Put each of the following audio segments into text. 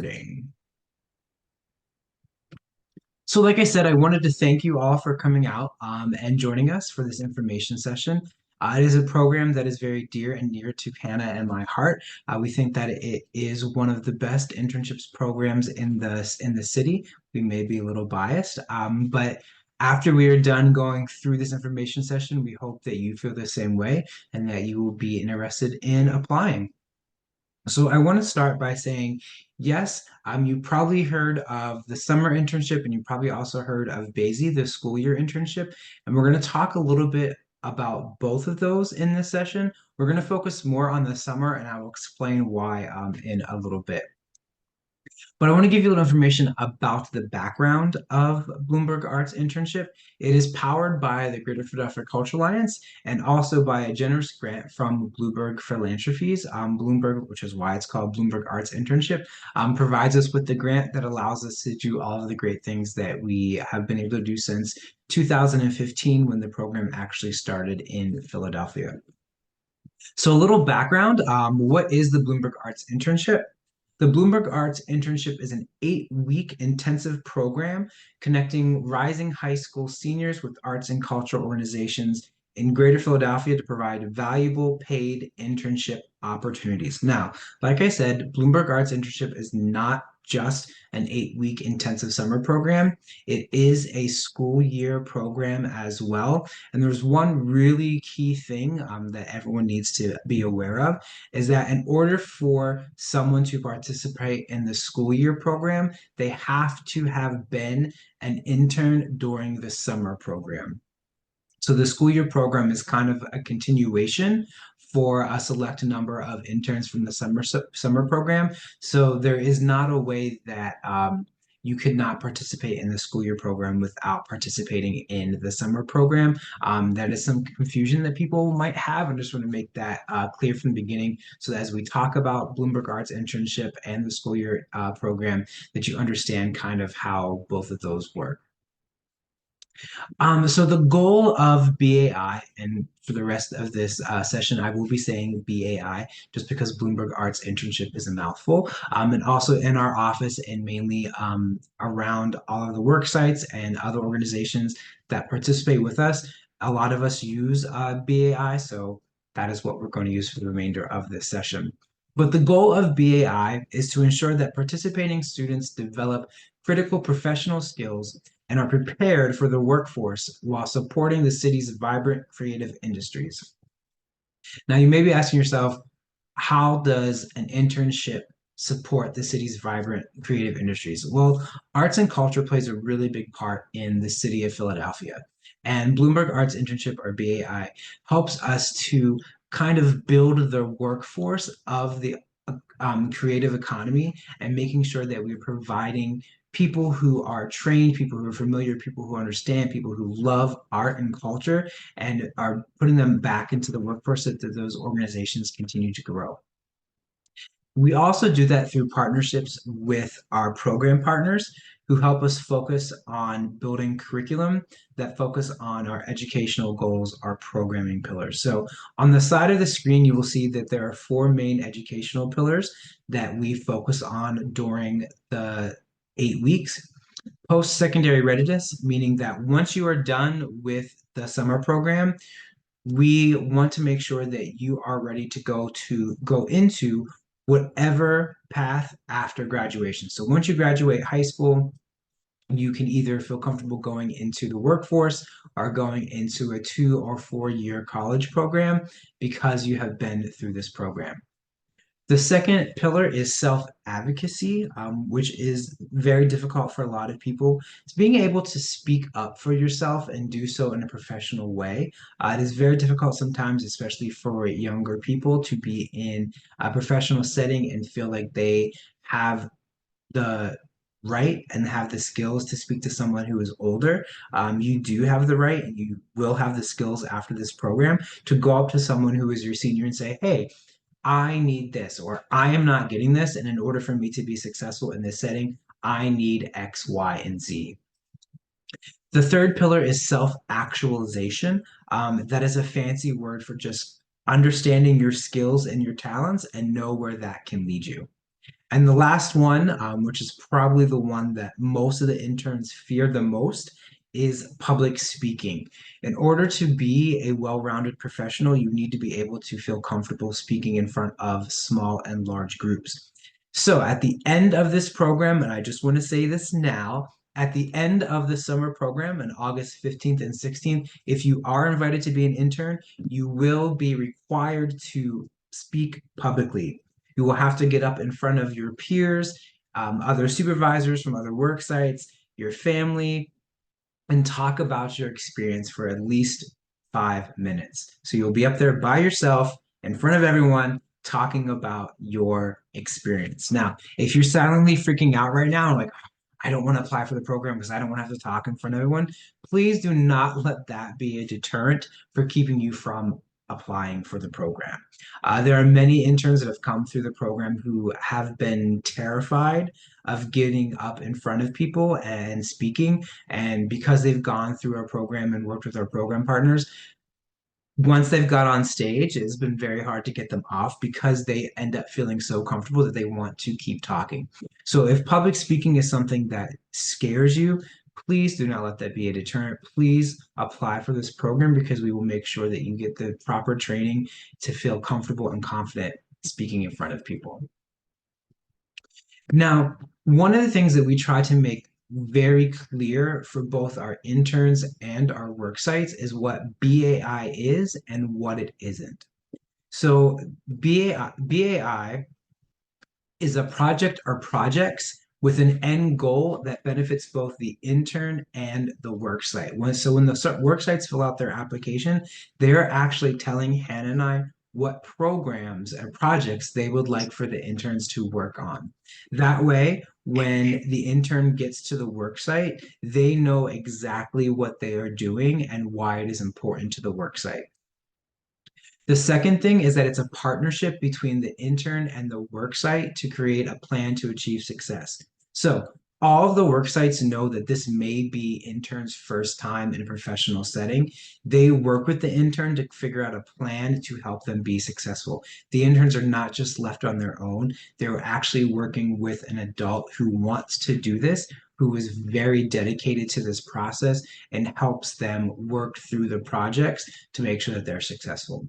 Recording. So like I said, I wanted to thank you all for coming out and joining us for this information session. It is a program that is very dear and near to Hannah and my heart. We think that it is one of the best internships programs in the city. We may be a little biased, but after we are done going through this information session, we hope that you feel the same way and that you will be interested in applying. So I want to start by saying, yes, you probably heard of the summer internship, and you probably also heard of BASI, the school year internship. And we're going to talk a little bit about both of those in this session. We're going to focus more on the summer, and I will explain why in a little bit. But I want to give you a little information about the background of Bloomberg Arts Internship. It is powered by the Greater Philadelphia Cultural Alliance and also by a generous grant from Bloomberg Philanthropies. Bloomberg, which is why it's called Bloomberg Arts Internship, provides us with the grant that allows us to do all of the great things that we have been able to do since 2015 when the program actually started in Philadelphia. So a little background, what is the Bloomberg Arts Internship? The Bloomberg Arts Internship is an 8-week intensive program connecting rising high school seniors with arts and cultural organizations in Greater Philadelphia to provide valuable paid internship opportunities. Now, like I said, Bloomberg Arts Internship is not just an 8-week intensive summer program. It is a school year program as well. And there's one really key thing that everyone needs to be aware of is that in order for someone to participate in the school year program, they have to have been an intern during the summer program. So the school year program is kind of a continuation for a select number of interns from the summer program. So there is not a way that you could not participate in the school year program without participating in the summer program. That is some confusion that people might have. I just want to make that clear from the beginning so that as we talk about Bloomberg Arts Internship and the school year program, that you understand kind of how both of those work. So the goal of BAI, and for the rest of this session, I will be saying BAI just because Bloomberg Arts Internship is a mouthful. And also in our office and mainly around all of the work sites and other organizations that participate with us, a lot of us use BAI, so that is what we're going to use for the remainder of this session. But the goal of BAI is to ensure that participating students develop critical professional skills and are prepared for the workforce while supporting the city's vibrant creative industries. Now, you may be asking yourself, how does an internship support the city's vibrant creative industries? Well, arts and culture plays a really big part in the city of Philadelphia. And Bloomberg Arts Internship, or BAI, helps us to kind of build the workforce of the creative economy and making sure that we're providing people who are trained, people who are familiar, people who understand, people who love art and culture, and are putting them back into the workforce so that those organizations continue to grow. We also do that through partnerships with our program partners who help us focus on building curriculum that focus on our educational goals, our programming pillars. So on the side of the screen, you will see that there are 4 main educational pillars that we focus on during the 8 weeks. Post-secondary readiness, meaning that once you are done with the summer program, we want to make sure that you are ready to go into whatever path after graduation. So once you graduate high school, you can either feel comfortable going into the workforce or going into a 2 or 4 year college program because you have been through this program. The second pillar is self-advocacy, which is very difficult for a lot of people. It's being able to speak up for yourself and do so in a professional way. It is very difficult sometimes, especially for younger people, to be in a professional setting and feel like they have the right and have the skills to speak to someone who is older. You do have the right and you will have the skills after this program to go up to someone who is your senior and say, hey, I need this, or I am not getting this. And in order for me to be successful in this setting, I need X, Y, and Z. The third pillar is self-actualization. That is a fancy word for just understanding your skills and your talents and know where that can lead you. And the last one, which is probably the one that most of the interns fear the most, is public speaking. In order to be a well-rounded professional, you need to be able to feel comfortable speaking in front of small and large groups. So at the end of this program, and I just want to say this now, at the end of the summer program on August 15th and 16th, if you are invited to be an intern, you will be required to speak publicly. You will have to get up in front of your peers, other supervisors from other work sites, your family, and talk about your experience for at least 5 minutes. So you'll be up there by yourself in front of everyone talking about your experience. Now, if you're silently freaking out right now, like, I don't want to apply for the program because I don't want to have to talk in front of everyone, please do not let that be a deterrent for keeping you from applying for the program. There are many interns that have come through the program who have been terrified of getting up in front of people and speaking. And because they've gone through our program and worked with our program partners, once they've got on stage, it's been very hard to get them off because they end up feeling so comfortable that they want to keep talking. So if public speaking is something that scares you, please do not let that be a deterrent. Please apply for this program because we will make sure that you get the proper training to feel comfortable and confident speaking in front of people. Now, one of the things that we try to make very clear for both our interns and our work sites is what BAI is and what it isn't. So BAI is a project or projects with an end goal that benefits both the intern and the worksite. When the worksites fill out their application, they're actually telling Hannah and I what programs and projects they would like for the interns to work on. That way, when the intern gets to the worksite, they know exactly what they are doing and why it is important to the worksite. The second thing is that it's a partnership between the intern and the worksite to create a plan to achieve success. So all of the work sites know that this may be intern's first time in a professional setting. They work with the intern to figure out a plan to help them be successful. The interns are not just left on their own. They're actually working with an adult who wants to do this, who is very dedicated to this process and helps them work through the projects to make sure that they're successful.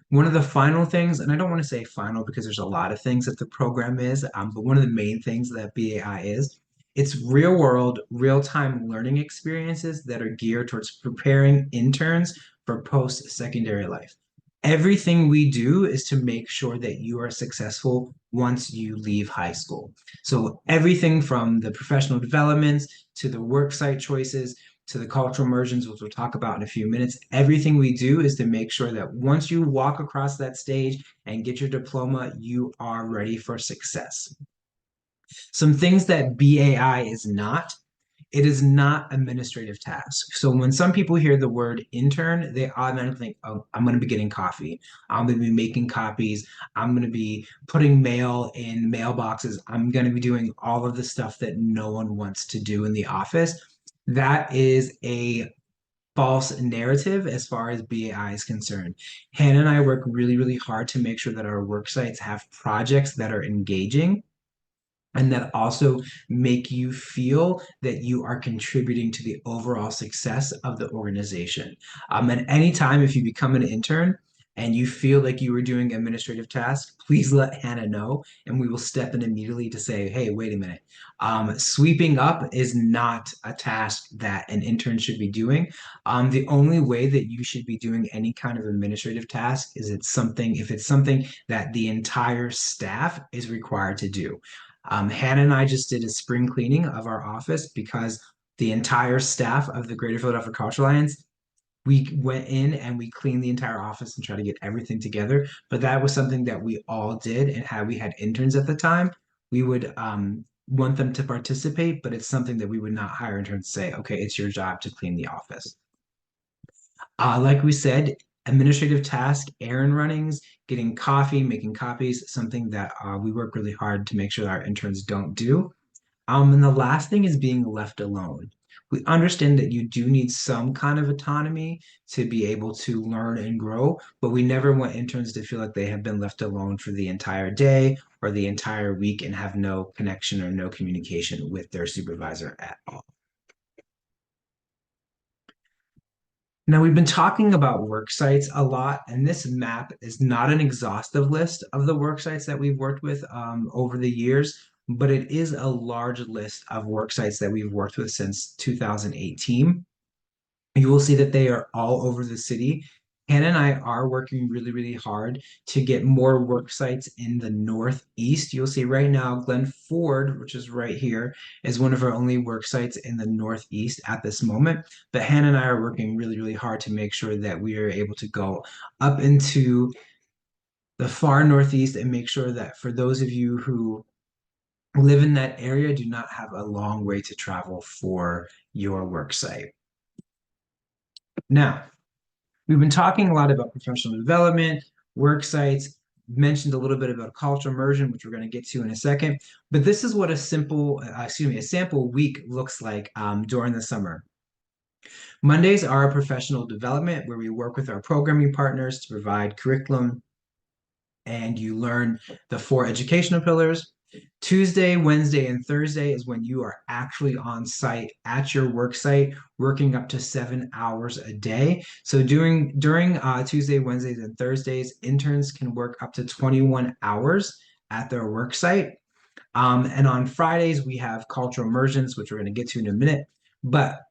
One of the final things, and I don't want to say final because there's a lot of things that the program is, but one of the main things that BAI is, it's real world, real time learning experiences that are geared towards preparing interns for post secondary life. Everything we do is to make sure that you are successful once you leave high school. So everything from the professional developments to the worksite choices to the cultural immersions, which we'll talk about in a few minutes. Everything we do is to make sure that once you walk across that stage and get your diploma, you are ready for success. Some things that BAI is not, it is not administrative tasks. So when some people hear the word intern, they automatically think, oh, I'm going to be getting coffee. I'm going to be making copies. I'm going to be putting mail in mailboxes. I'm going to be doing all of the stuff that no one wants to do in the office. That is a false narrative as far as BAI is concerned. Hannah and I work really, really hard to make sure that our work sites have projects that are engaging and that also make you feel that you are contributing to the overall success of the organization. At any time, if you become an intern and you feel like you are doing administrative tasks, please let Hannah know, and we will step in immediately to say, hey, wait a minute. Sweeping up is not a task that an intern should be doing. The only way that you should be doing any kind of administrative task is if it's something that the entire staff is required to do. Hannah and I just did a spring cleaning of our office because the entire staff of the Greater Philadelphia Cultural Alliance, we went in and we cleaned the entire office and tried to get everything together. But that was something that we all did. And had we had interns at the time, we would want them to participate, but it's something that we would not hire interns to say, okay, it's your job to clean the office. Like we said, administrative task, errand runnings, getting coffee, making copies, something that we work really hard to make sure that our interns don't do. And the last thing is being left alone. We understand that you do need some kind of autonomy to be able to learn and grow, but we never want interns to feel like they have been left alone for the entire day or the entire week and have no connection or no communication with their supervisor at all. Now, we've been talking about work sites a lot, and this map is not an exhaustive list of the work sites that we've worked with over the years, but it is a large list of work sites that we've worked with since 2018. You will see that they are all over the city. Hannah and I are working really, really hard to get more work sites in the Northeast. You'll see right now, Glen Ford, which is right here, is one of our only work sites in the Northeast at this moment. But Hannah and I are working really, really hard to make sure that we are able to go up into the far Northeast and make sure that for those of you who live in that area, do not have a long way to travel for your work site. Now, we've been talking a lot about professional development, work sites, mentioned a little bit about cultural immersion, which we're going to get to in a second. But this is what a sample week looks like during the summer. Mondays are professional development, where we work with our programming partners to provide curriculum and you learn the 4 educational pillars. Tuesday, Wednesday, and Thursday is when you are actually on site at your work site, working up to 7 hours a day. So during Tuesday, Wednesdays, and Thursdays, interns can work up to 21 hours at their work site. And on Fridays, we have cultural immersions, which we're going to get to in a minute. But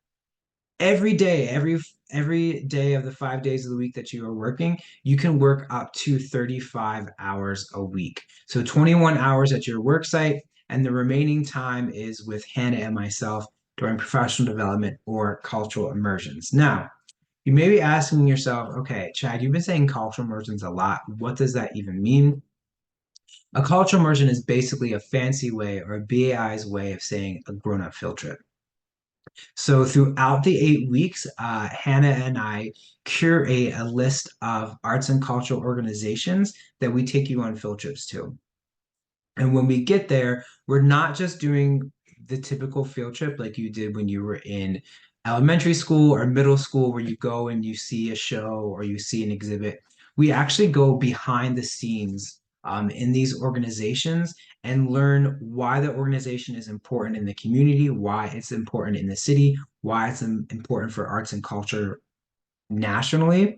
every day, every day of the 5 days of the week that you are working, you can work up to 35 hours a week. So 21 hours at your work site, and the remaining time is with Hannah and myself during professional development or cultural immersions. Now, you may be asking yourself, okay, Chad, you've been saying cultural immersions a lot. What does that even mean? A cultural immersion is basically a fancy way, or a BAI's way of saying a grown-up field trip. So throughout the 8 weeks, Hannah and I curate a list of arts and cultural organizations that we take you on field trips to. And when we get there, we're not just doing the typical field trip like you did when you were in elementary school or middle school, where you go and you see a show or you see an exhibit. We actually go behind the scenes in these organizations and learn why the organization is important in the community, why it's important in the city, why it's important for arts and culture nationally.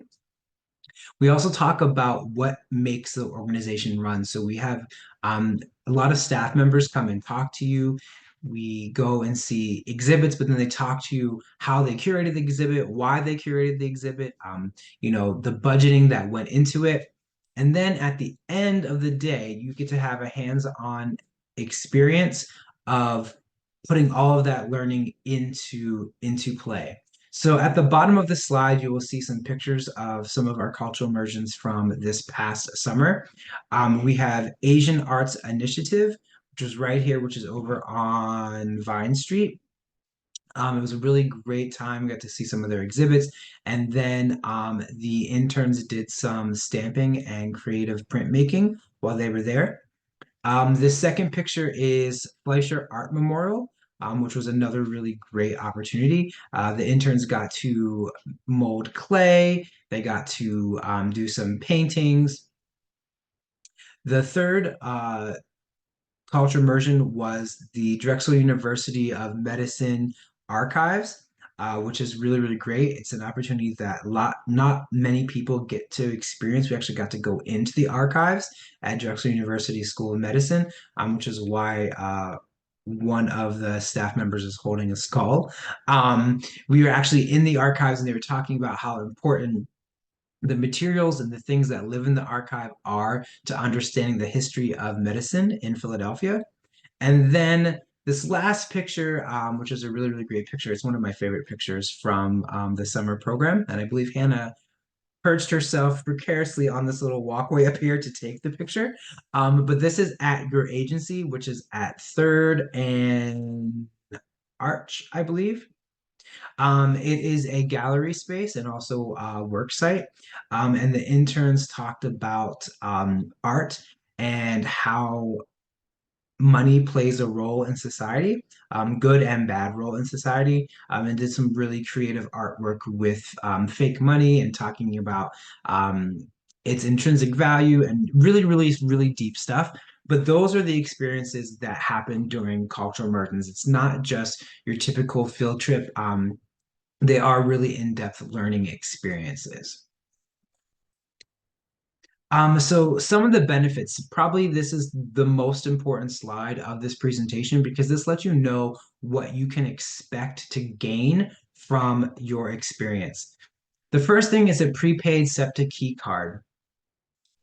We also talk about what makes the organization run. So we have a lot of staff members come and talk to you. We go and see exhibits, but then they talk to you how they curated the exhibit, why they curated the exhibit, the budgeting that went into it. And then at the end of the day, you get to have a hands-on experience of putting all of that learning into play. So at the bottom of the slide, you will see some pictures of some of our cultural immersions from this past summer. We have Asian Arts Initiative, which is right here, which is over on Vine Street. It was a really great time. We got to see some of their exhibits. And then the interns did some stamping and creative printmaking while they were there. The second picture is Fleischer Art Memorial, which was another really great opportunity. The interns got to mold clay. They got to do some paintings. The third culture immersion was the Drexel University of Medicine Archives, which is really, really great. It's an opportunity that not many people get to experience. We actually got to go into the archives at Drexel University School of Medicine, which is why one of the staff members is holding a skull. We were actually in the archives and they were talking about how important the materials and the things that live in the archive are to understanding the history of medicine in Philadelphia. And then this last picture, which is a really, really great picture. It's one of my favorite pictures from the summer program. And I believe Hannah perched herself precariously on this little walkway up here to take the picture. But this is at your agency, which is at 3rd and Arch, I believe. It is a gallery space and also a work site. And the interns talked about art and how money plays a role in society, good and bad role in society, and did some really creative artwork with fake money and talking about its intrinsic value and really, really, really deep stuff. But those are the experiences that happen during cultural immersions. It's not just your typical field trip. They are really in-depth learning experiences. So some of the benefits, probably this is the most important slide of this presentation because this lets you know what you can expect to gain from your experience. The first thing is a prepaid SEPTA key card.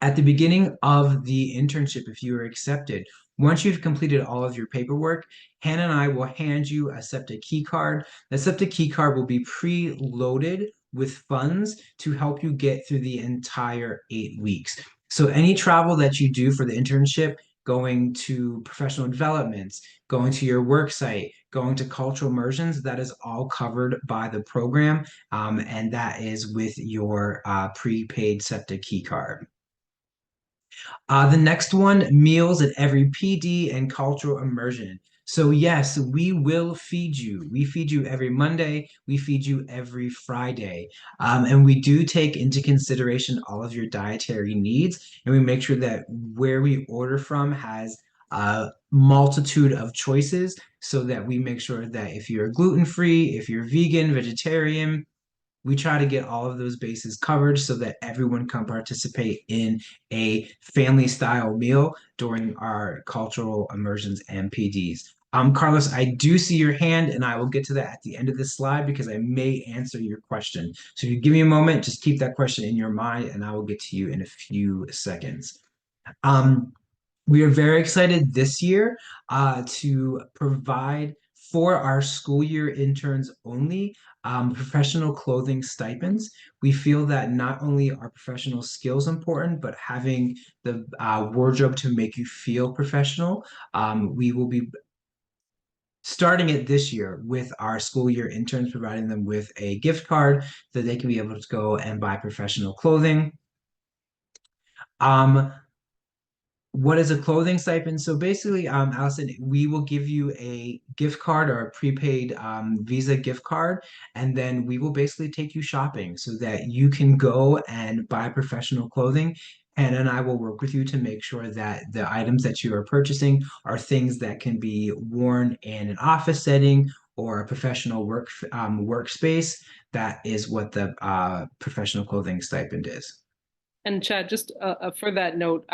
At the beginning of the internship, if you are accepted, once you've completed all of your paperwork, Hannah and I will hand you a SEPTA key card. The SEPTA key card will be pre-loaded with funds to help you get through the entire 8 weeks. So any travel that you do for the internship, going to professional developments, going to your work site, going to cultural immersions, that is all covered by the program, and that is with your prepaid SEPTA key card. The next one, meals at every PD and cultural immersion. So yes, we will feed you. We feed you every Monday. We feed you every Friday. And we do take into consideration all of your dietary needs. And we make sure that where we order from has a multitude of choices so that we make sure that if you're gluten-free, if you're vegan, vegetarian, we try to get all of those bases covered so that everyone can participate in a family style meal during our cultural immersions and PDs. Carlos, I do see your hand and I will get to that at the end of this slide because I may answer your question. So if you give me a moment, just keep that question in your mind and I will get to you in a few seconds. Um, we are very excited this year to provide for our school year interns only professional clothing stipends. We feel that not only are professional skills important, but having the wardrobe to make you feel professional. We will be starting it this year with our school year interns, providing them with a gift card that they can be able to go and buy professional clothing. Um, What is a clothing stipend? So basically, Allison, we will give you a gift card or a prepaid Visa gift card, and then we will basically take you shopping so that you can go and buy professional clothing. And I will work with you to make sure that the items that you are purchasing are things that can be worn in an office setting or a professional workspace. That is what the professional clothing stipend is. And Chad, just for that note,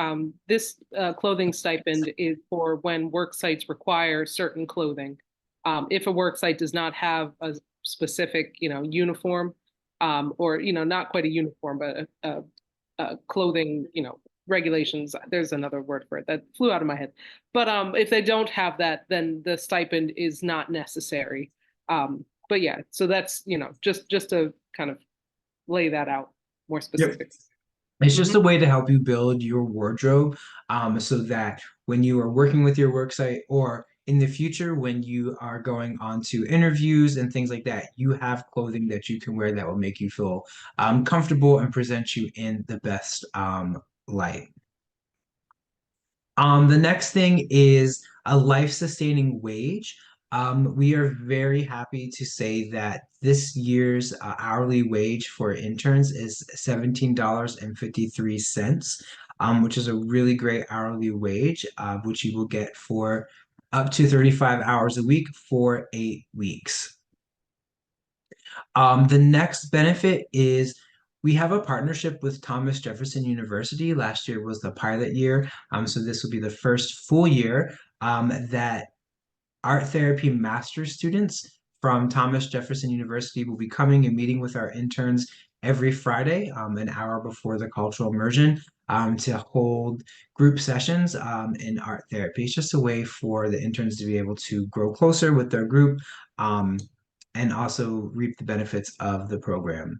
this clothing stipend is for when work sites require certain clothing. If a work site does not have a specific, uniform, or not quite a uniform, but a clothing, regulations. There's another word for it that flew out of my head. But if they don't have that, then the stipend is not necessary. But yeah, so that's just to kind of lay that out more Yep. specific. It's just Mhm. a way to help you build your wardrobe so that when you are working with your worksite or in the future when you are going on to interviews and things like that, you have clothing that you can wear that will make you feel comfortable and present you in the best light. The next thing is a life-sustaining wage. We are very happy to say that this year's hourly wage for interns is $17.53, which is a really great hourly wage, which you will get for up to 35 hours a week for 8 weeks. The next benefit is we have a partnership with Thomas Jefferson University. Last year was the pilot year. So this will be the first full year that art therapy master's students from Thomas Jefferson University will be coming and meeting with our interns every Friday, an hour before the cultural immersion, to hold group sessions in art therapy. It's just a way for the interns to be able to grow closer with their group and also reap the benefits of the program.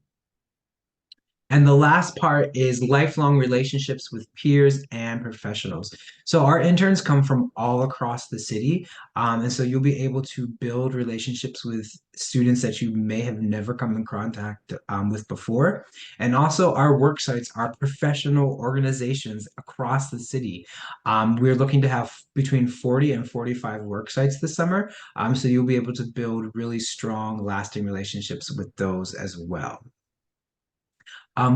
And the last part is lifelong relationships with peers and professionals. So our interns come from all across the city. And so you'll be able to build relationships with students that you may have never come in contact with before. And also our work sites are professional organizations across the city. We're looking to have between 40 and 45 work sites this summer. So you'll be able to build really strong, lasting relationships with those as well.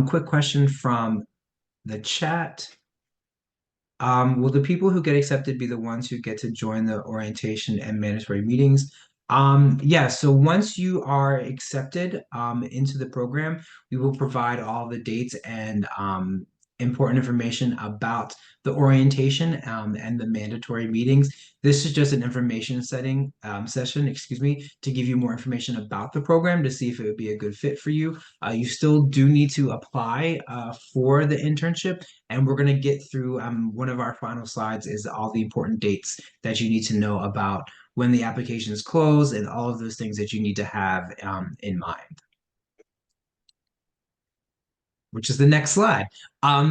Quick question from the chat. Will the people who get accepted be the ones who get to join the orientation and mandatory meetings? Yeah, so once you are accepted into the program, we will provide all the dates and important information about the orientation and the mandatory meetings. This is just an information setting session, excuse me, to give you more information about the program to see if it would be a good fit for you. You still do need to apply for the internship, and we're going to get through one of our final slides is all the important dates that you need to know about when the application is closed and all of those things that you need to have in mind, which is the next slide.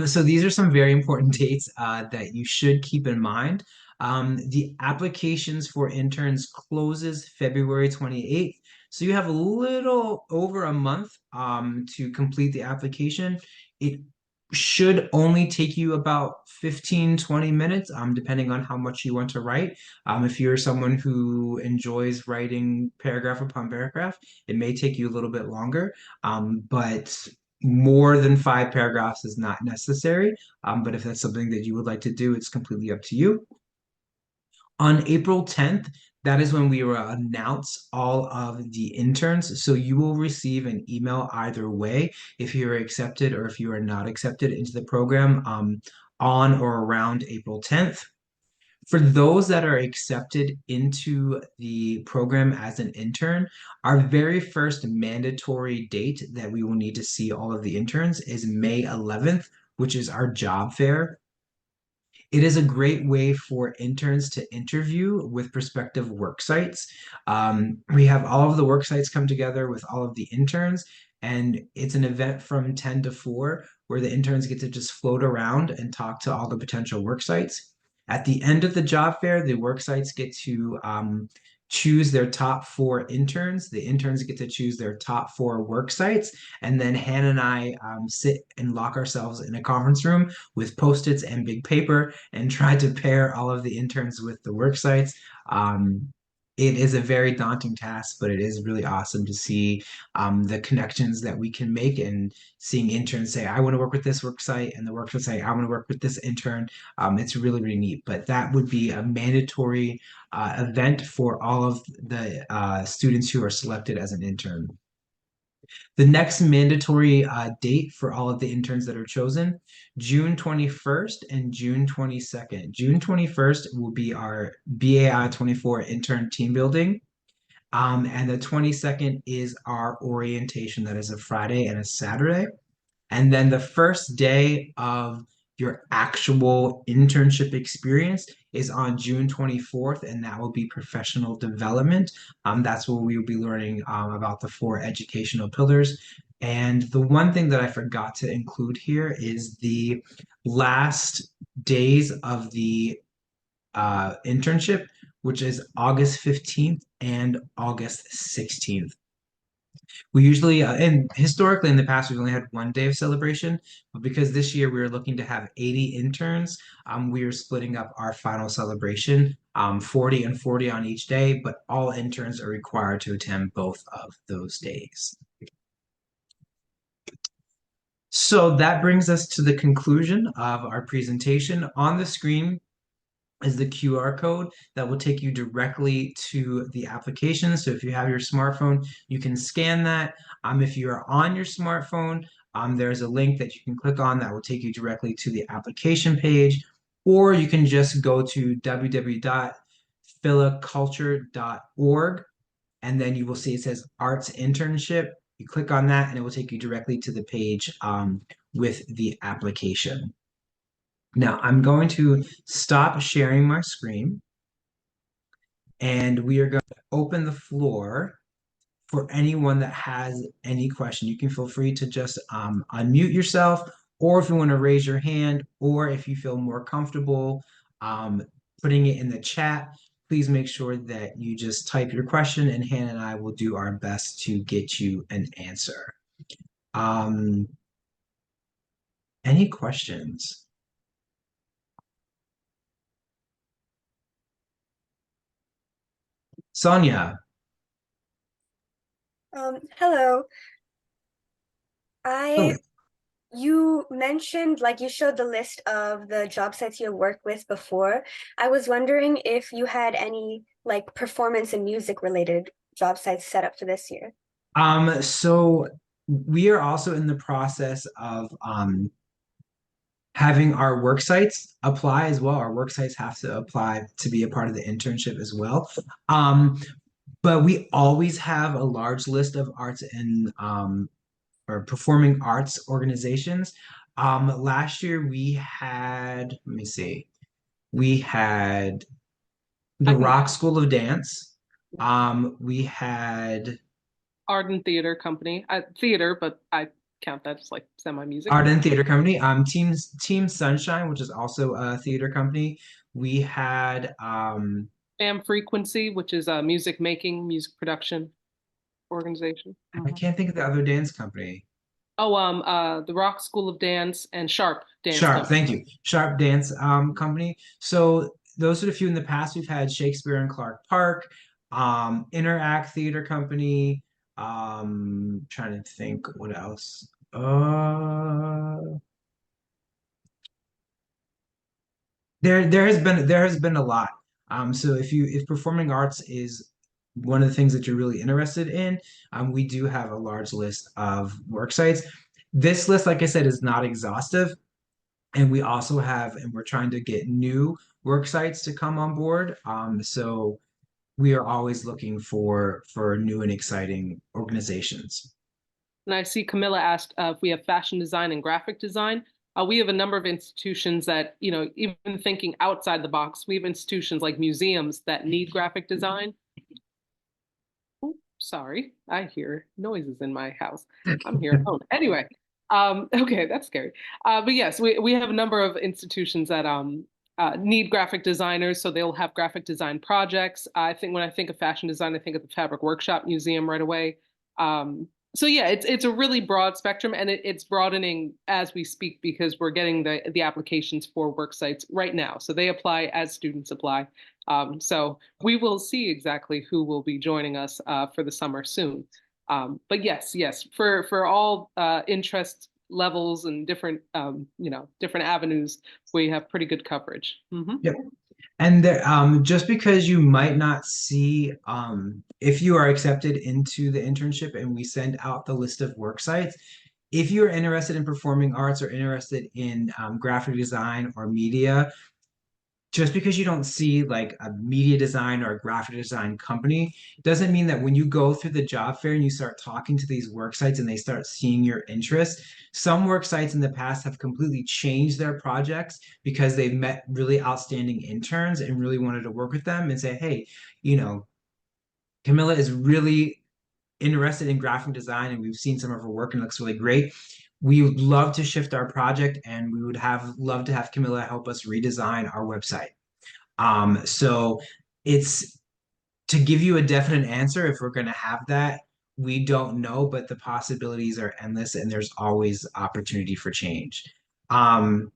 So these are some very important dates that you should keep in mind. The applications for interns closes February 28th. So you have a little over a month to complete the application. It should only take you about 15-20 minutes, depending on how much you want to write. If you're someone who enjoys writing paragraph upon paragraph, it may take you a little bit longer. But more than 5 paragraphs is not necessary. But if that's something that you would like to do, it's completely up to you. On April 10th, that is when we will announce all of the interns. So you will receive an email either way if you're accepted or if you are not accepted into the program on or around April 10th. For those that are accepted into the program as an intern, our very first mandatory date that we will need to see all of the interns is May 11th, which is our job fair. It is a great way for interns to interview with prospective work sites. We have all of the work sites come together with all of the interns, and it's an event from 10 to 4 where the interns get to just float around and talk to all the potential work sites. At the end of the job fair, the work sites get to choose their top 4 interns. The interns get to choose their top 4 work sites. And then Hannah and I sit and lock ourselves in a conference room with post-its and big paper and try to pair all of the interns with the work sites. It is a very daunting task, but it is really awesome to see the connections that we can make and seeing interns say, I want to work with this work site, and the work site say, I want to work with this intern. It's really, really neat. But that would be a mandatory event for all of the students who are selected as an intern. The next mandatory date for all of the interns that are chosen, June 21st and June 22nd. June 21st will be our BAI 24 intern team building. And the 22nd is our orientation. That is a Friday and a Saturday. And then the first day of your actual internship experience is on June 24th, and that will be professional development. That's where we will be learning about the 4 educational pillars. And the one thing that I forgot to include here is the last days of the internship, which is August 15th and August 16th. We usually, and historically in the past, we've only had one day of celebration, but because this year we were looking to have 80 interns, we are splitting up our final celebration, 40 and 40 on each day, but all interns are required to attend both of those days. So that brings us to the conclusion of our presentation. On the screen is the QR code that will take you directly to the application. So if you have your smartphone, you can scan that. If you are on your smartphone, there's a link that you can click on that will take you directly to the application page, or you can just go to www.philaculture.org, and then you will see it says Arts Internship. You click on that, and it will take you directly to the page with the application. Now I'm going to stop sharing my screen, and we are going to open the floor for anyone that has any question. You can feel free to just unmute yourself, or if you want to raise your hand, or if you feel more comfortable putting it in the chat, please make sure that you just type your question, and Hannah and I will do our best to get you an answer. Any questions? Sonia. Hello. I Oh, You mentioned, like, you showed the list of the job sites you worked with before. I was wondering if you had any like performance and music related job sites set up for this year. So we are also in the process of having our work sites apply as well. Our work sites have to apply to be a part of the internship as well. Um, but we always have a large list of arts and or performing arts organizations. Last year we had, let me see, we had I the can Rock School of Dance. We had art and theater company. Theater, but I count that as like semi-music. Art and Theater Company, Team Sunshine, which is also a theater company. We had Am Frequency, which is a music making, music production organization. I can't think of the other dance company. Oh, the Rock School of Dance and Sharp Dance Sharp, Company. thank you. Sharp Dance Company. So those are the few in the past. We've had Shakespeare and Clark Park, Interact Theater Company. Trying to think what else. There has been a lot. So if performing arts is one of the things that you're really interested in, we do have a large list of work sites. This list, like I said, is not exhaustive, and we also have, and we're trying to get new work sites to come on board. So we are always looking for new and exciting organizations. And I see Camilla asked if we have fashion design and graphic design. We have a number of institutions that, even thinking outside the box, we have institutions like museums that need graphic design. Ooh, sorry, I hear noises in my house. I'm here alone. Anyway, okay, that's scary. But yes, we have a number of institutions that need graphic designers, so they'll have graphic design projects. I think when I think of fashion design, I think of the Fabric Workshop Museum right away. So yeah, it's a really broad spectrum, and it's broadening as we speak because we're getting the applications for work sites right now. So they apply as students apply. So we will see exactly who will be joining us for the summer soon. But yes, for all interest levels and different different avenues, we have pretty good coverage. Yep. And there, just because you might not see, if you are accepted into the internship and we send out the list of work sites, if you're interested in performing arts or interested in graphic design or media, just because you don't see like a media design or a graphic design company doesn't mean that when you go through the job fair and you start talking to these work sites and they start seeing your interest. Some work sites in the past have completely changed their projects because they've met really outstanding interns and really wanted to work with them and say, hey, you know, Camilla is really interested in graphic design and we've seen some of her work and it looks really great. We would love to shift our project and we would have love to have Camilla help us redesign our website. So it's to give you a definite answer if we're going to have that. We don't know, but the possibilities are endless and there's always opportunity for change. Um,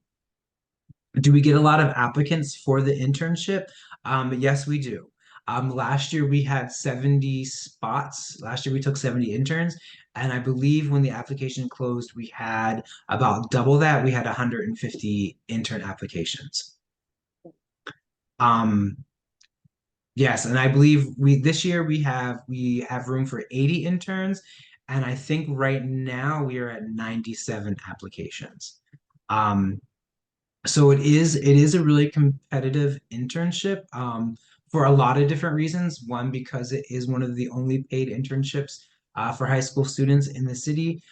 do we get a lot of applicants for the internship? Yes, we do. Last year we had 70 spots. Last year we took 70 interns, and I believe when the application closed, we had about double that. We had 150 intern applications. Um, yes, and I believe we this year we have room for 80 interns, and I think right now we are at 97 applications. Um, so it is a really competitive internship for a lot of different reasons. One, because it is one of the only paid internships for high school students in the city.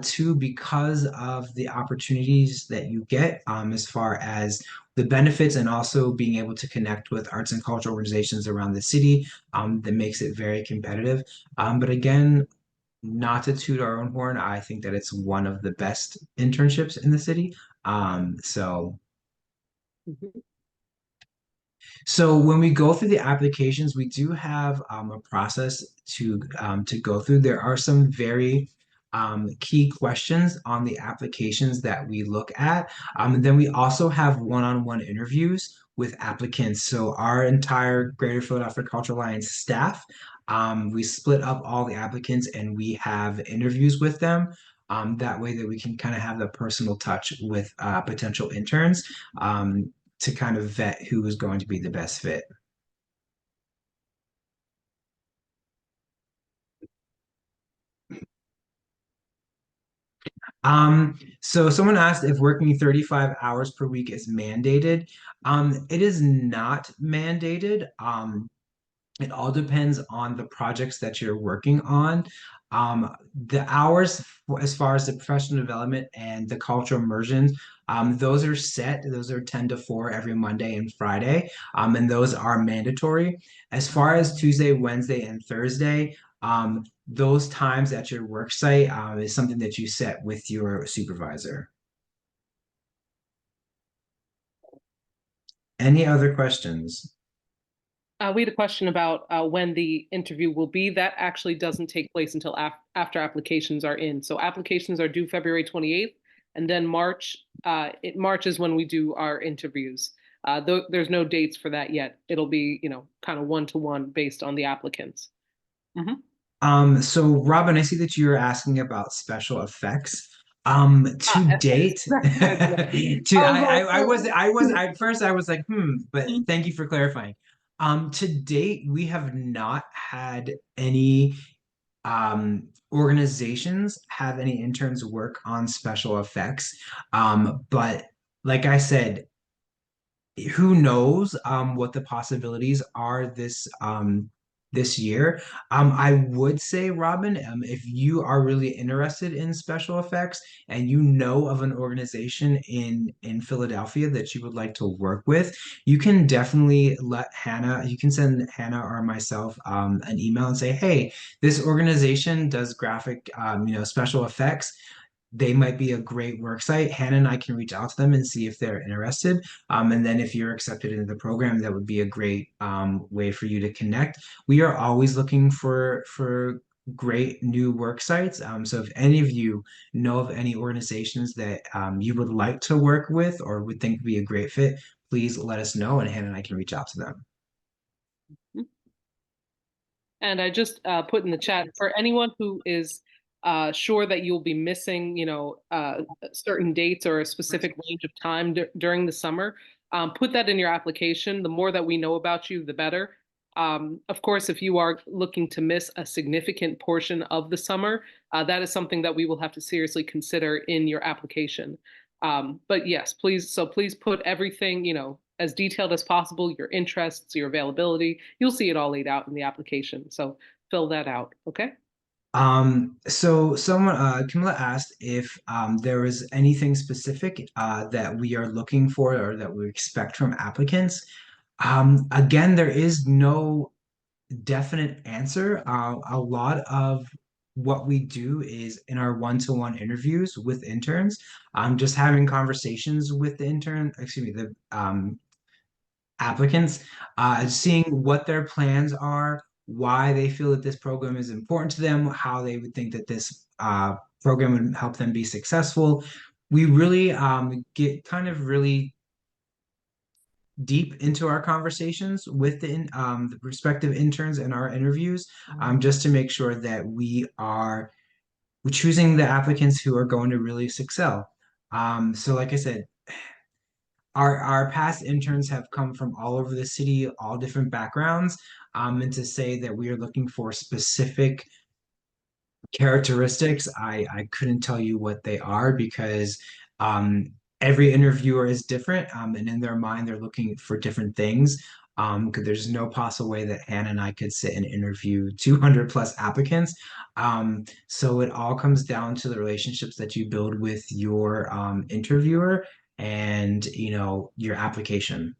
Two, because of the opportunities that you get as far as the benefits and also being able to connect with arts and culture organizations around the city that makes it very competitive. But again, not to toot our own horn, I think that it's one of the best internships in the city. So Mhm. So when we go through the applications, we do have a process to go through. There are some very key questions on the applications that we look at. And then we also have one-on-one interviews with applicants. So our entire Greater Philadelphia Cultural Alliance staff, we split up all the applicants and we have interviews with them. That way that we can kind of have the personal touch with potential interns to kind of vet who is going to be the best fit. So someone asked if working 35 hours per week is mandated. It is not mandated. It all depends on the projects that you're working on. The hours, as far as the professional development and the cultural immersions, those are set. Those are 10 to 4 every Monday and Friday, and those are mandatory. As far as Tuesday, Wednesday, and Thursday, those times at your work site is something that you set with your supervisor. Any other questions? We had a question about when the interview will be. That actually doesn't take place until after applications are in. So applications are due February 28th, and then March is when we do our interviews. There's no dates for that yet. It'll be, kind of one-to-one based on the applicants. Mhm. So Robin, I see that you're asking about special effects. To date, at first I was like, but thank you for clarifying. To date, we have not had any organizations have any interns work on special effects. But like I said, who knows what the possibilities are this year. I would say, Robin, if you are really interested in special effects and you know of an organization in Philadelphia that you would like to work with, you can definitely let Hannah, you can send Hannah or myself an email and say, hey, this organization does graphic special effects. They might be a great work site. Hannah and I can reach out to them and see if they're interested. And then if you're accepted into the program, that would be a great way for you to connect. We are always looking for great new work sites. So if any of you know of any organizations that you would like to work with or would think would be a great fit, please let us know, and Hannah and I can reach out to them. And I just put in the chat for anyone who is sure that you'll be missing, certain dates or a specific range of time during the summer. Put that in your application. The more that we know about you, the better. Of course, if you are looking to miss a significant portion of the summer, that is something that we will have to seriously consider in your application. But yes, please put everything, as detailed as possible, your interests, your availability. You'll see it all laid out in the application. So fill that out, okay? So someone, Camilla asked if there was anything specific that we are looking for or that we expect from applicants. Again, there is no definite answer. A lot of what we do is in our one-to-one interviews with interns, just having conversations with the intern, excuse me, the applicants, seeing what their plans are, why they feel that this program is important to them, how they would think that this program would help them be successful. We really get kind of really deep into our conversations with the respective interns in our interviews, just to make sure that we're choosing the applicants who are going to really excel. So like I said, our past interns have come from all over the city, all different backgrounds, and to say that we are looking for specific characteristics, I couldn't tell you what they are because every interviewer is different, and in their mind they're looking for different things. Because there's no possible way that Hannah and I could sit and interview 200 plus applicants. So it all comes down to the relationships that you build with your interviewer and your application.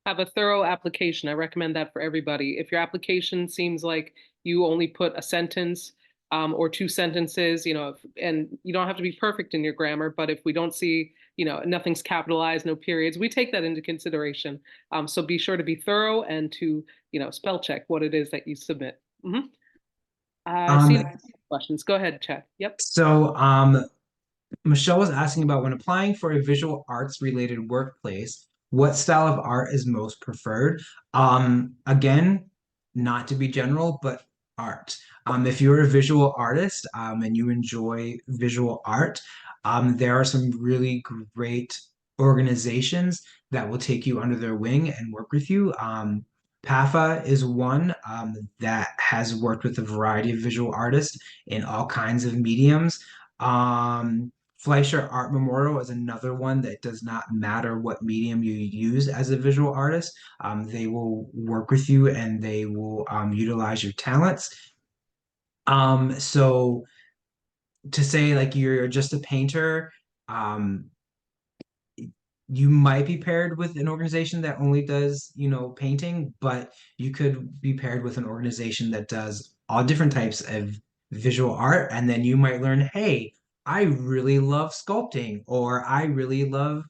Have a thorough application. I recommend that for everybody. If your application seems like you only put a sentence or two sentences, and you don't have to be perfect in your grammar, but if we don't see, nothing's capitalized, no periods, we take that into consideration. So be sure to be thorough and to, spell check what it is that you submit. See Um, questions. Go ahead, Chad. Yep. so Michelle was asking about when applying for a visual arts related workplace, what style of art is most preferred? Again, not to be general, but art. If you're a visual artist and you enjoy visual art, there are some really great organizations that will take you under their wing and work with you. PAFA is one that has worked with a variety of visual artists in all kinds of mediums. Um, Fleischer Art Memorial is another one that does not matter what medium you use as a visual artist. They will work with you and they will utilize your talents. So to say like you're just a painter, um, you might be paired with an organization that only does, painting, but you could be paired with an organization that does all different types of visual art. And then you might learn, hey, I really love sculpting, or I really love,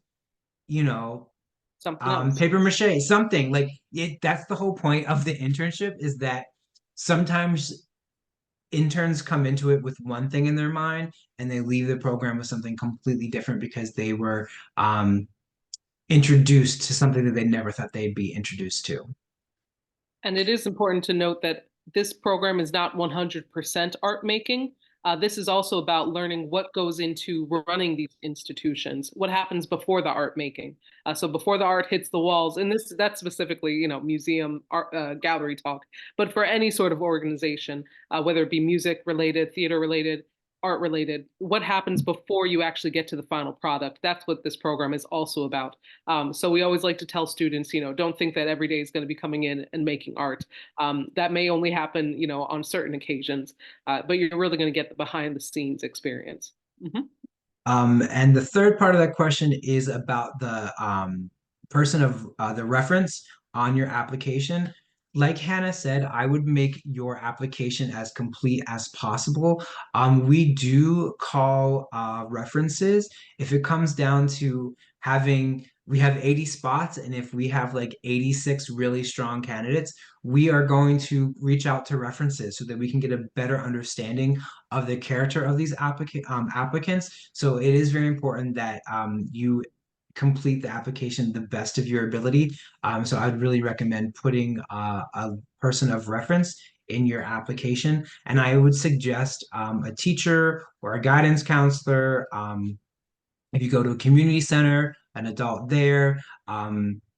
you know, Something else. paper mache, something like it. That's the whole point of the internship is that sometimes interns come into it with one thing in their mind and they leave the program with something completely different because they were introduced to something that they never thought they'd be introduced to. And it is important to note that this program is not 100% art making. This is also about learning what goes into running these institutions, what happens before the art making. So before the art hits the walls, and that's specifically, museum art, gallery talk, but for any sort of organization, whether it be music related, theater related, art related, what happens before you actually get to the final product. That's what this program is also about. So we always like to tell students, don't think that every day is going to be coming in and making art. That may only happen, on certain occasions, but you're really going to get the behind the scenes experience. Mhm. And the third part of that question is about the person of the reference on your application. Like Hannah said, I would make your application as complete as possible. We do call references if it comes down to we have 80 spots, and if we have like 86 really strong candidates, we are going to reach out to references so that we can get a better understanding of the character of these applicants. So it is very important that you complete the application the best of your ability. So I'd really recommend putting a person of reference in your application. And I would suggest a teacher or a guidance counselor. If you go to a community center, an adult there.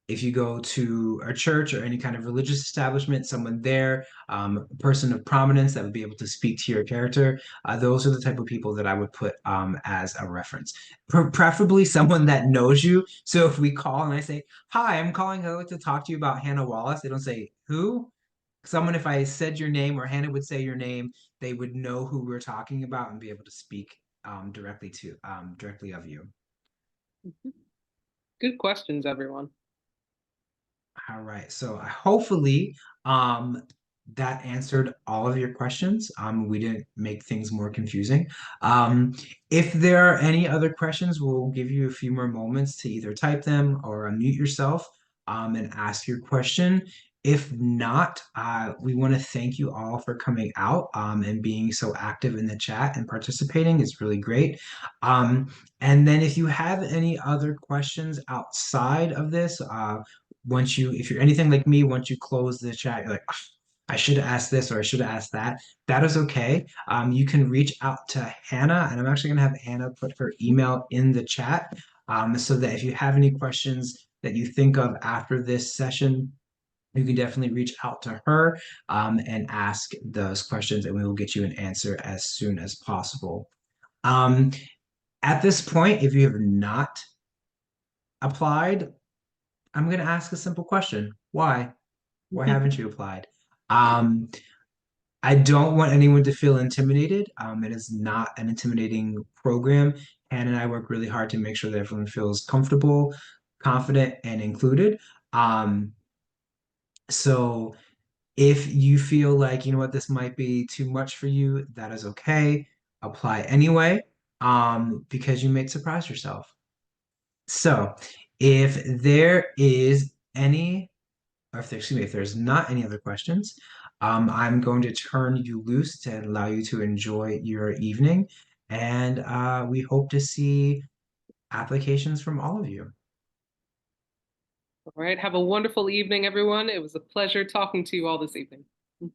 If you go to a church or any kind of religious establishment, someone there, a person of prominence that would be able to speak to your character. Those are the type of people that I would put as a reference. Preferably someone that knows you. So if we call and I say, "Hi, I'm calling. I'd like to talk to you about Hannah Wallace," they don't say who. Someone, if I said your name or Hannah would say your name, they would know who we're talking about and be able to speak directly of you. Good questions, everyone. All right. So hopefully um, that answered all of your questions. We didn't make things more confusing. If there are any other questions, we'll give you a few more moments to either type them or unmute yourself and ask your question. If not, we want to thank you all for coming out and being so active in the chat and participating. It's really great. And then if you have any other questions outside of this, if you're anything like me, once you close the chat, you're like, "Ah, I should have asked this or I should have asked that." That is okay. You can reach out to Hannah, and I'm actually going to have Hannah put her email in the chat so that if you have any questions that you think of after this session, you can definitely reach out to her and ask those questions, and we will get you an answer as soon as possible. Um, at this point, if you have not applied, I'm going to ask a simple question. Why? Why haven't you applied? Um, I don't want anyone to feel intimidated. It is not an intimidating program. Anne and I work really hard to make sure that everyone feels comfortable, confident, and included. Um, so if you feel like, you know what, this might be too much for you, that is okay. Apply anyway, because you may surprise yourself. So if there is any if there's not any other questions, I'm going to turn you loose to allow you to enjoy your evening. And we hope to see applications from all of you. All right. Have a wonderful evening, everyone. It was a pleasure talking to you all this evening.